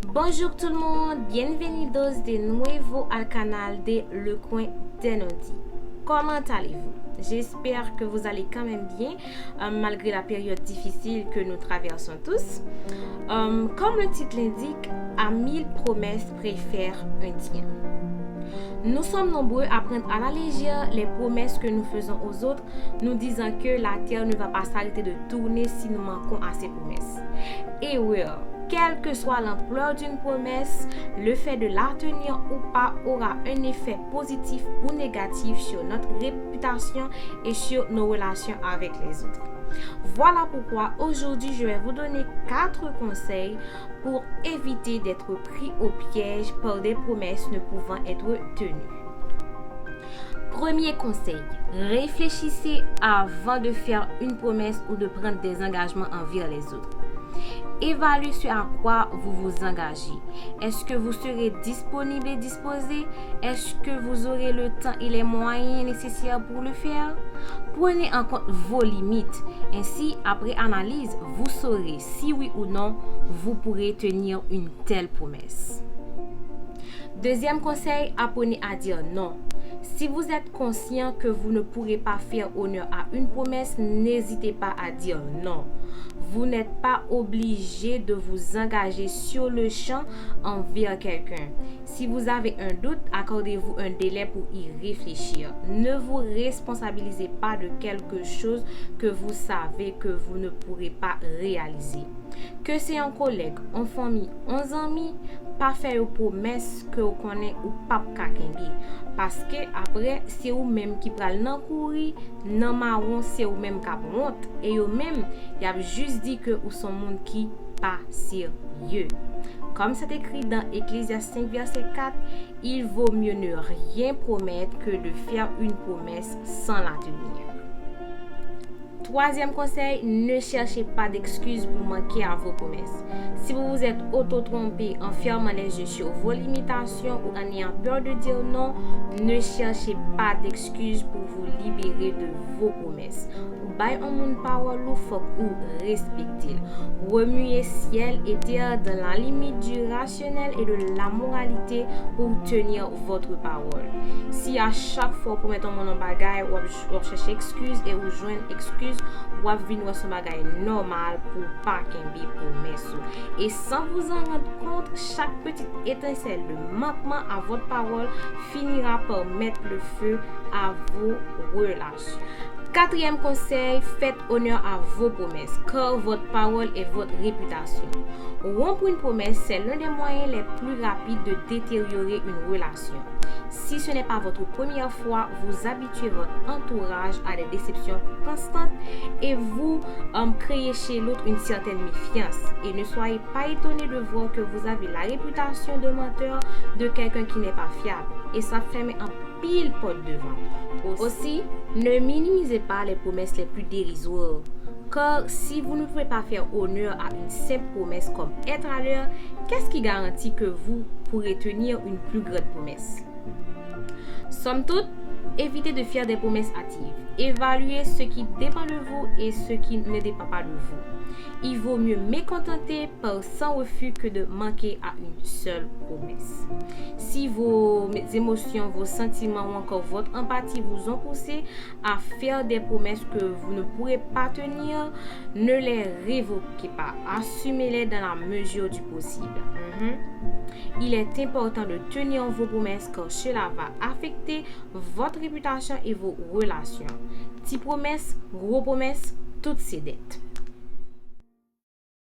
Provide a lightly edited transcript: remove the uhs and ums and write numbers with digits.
Bonjour tout le monde, bienvenidos de nuevo al canal de Le Coin des Nondis. Comment allez-vous? J'espère que vous allez quand même bien, malgré la période difficile que nous traversons tous. Comme le titre l'indique, à 1000 promesses préfère un tien. Nous sommes nombreux à prendre à la légère les promesses que nous faisons aux autres, nous disant que la terre ne va pas s'arrêter de tourner si nous manquons à ces promesses. Et oui, quelle que soit l'ampleur d'une promesse, le fait de la tenir ou pas aura un effet positif ou négatif sur notre réputation et sur nos relations avec les autres. Voilà pourquoi aujourd'hui je vais vous donner 4 conseils pour éviter d'être pris au piège par des promesses ne pouvant être tenues. Premier conseil, réfléchissez avant de faire une promesse ou de prendre des engagements envers les autres. Évaluez ce à quoi vous vous engagez. Est-ce que vous serez disponible et disposé? Est-ce que vous aurez le temps et les moyens nécessaires pour le faire? Prenez en compte vos limites. Ainsi, après analyse, vous saurez si oui ou non vous pourrez tenir une telle promesse. Deuxième conseil, apprenez à dire non. Si vous êtes conscient que vous ne pourrez pas faire honneur à une promesse, n'hésitez pas à dire non. Vous n'êtes pas obligé de vous engager sur le champ envers quelqu'un. Si vous avez un doute, accordez-vous un délai pour y réfléchir. Ne vous responsabilisez pas de quelque chose que vous savez que vous ne pourrez pas réaliser. Que c'est un collègue, en famille, en amis, pas faire une promesse que vous connaissez ou pas kakembi. Parce que après, c'est vous même qui pral nan kouri, nan marron, c'est vous même qui honte. Et vous même, y a juste dit que vous sont monde qui pas sérieux. Comme c'est écrit dans Ecclésiaste 5, verset 4, il vaut mieux ne rien promettre que de faire une promesse sans la tenir. Troisième conseil, ne cherchez pas d'excuses pour manquer à vos promesses. Si vous vous êtes auto-trompé en fermant les yeux sur vos limitations ou en ayant peur de dire non, ne cherchez pas d'excuses pour vous libérer de vos promesses. Ou bail en mon parole ou faut ou respectez. Remuez ciel et terre dans la limite du rationnel et de la moralité pour tenir votre parole. Si à chaque fois pour mettre mon bagage ou chercher excuse et ou joindre excuse, ou venir son bagage normal pour pas qu'un promesse. Et sans vous en rendre compte, chaque petite étincelle de manquement à votre parole finira par mettre le feu à vos relations. Quatrième conseil, faites honneur à vos promesses, car votre parole est votre réputation. Rompre une promesse, c'est l'un des moyens les plus rapides de détériorer une relation. Si ce n'est pas votre première fois, vous habituez votre entourage à des déceptions constantes et vous créez chez l'autre une certaine méfiance. Et ne soyez pas étonné de voir que vous avez la réputation de menteur de quelqu'un qui n'est pas fiable. Et ça ferme un pile porte devant. Aussi, ne minimisez pas les promesses les plus dérisoires. Car si vous ne pouvez pas faire honneur à une simple promesse comme être à l'heure, qu'est-ce qui garantit que vous pourrez tenir une plus grande promesse? Somme toute, évitez de faire des promesses hâtives. Évaluez ce qui dépend de vous et ce qui ne dépend pas de vous. Il vaut mieux mécontenter par sans refus que de manquer à une seule promesse. Si vos émotions, vos sentiments ou encore votre empathie vous ont poussé à faire des promesses que vous ne pourrez pas tenir, ne les révoquez pas. Assumez-les dans la mesure du possible. Il est important de tenir vos promesses car cela va affecter votre réputation et vos relations. Petites promesses, gros promesses, toutes ces dettes.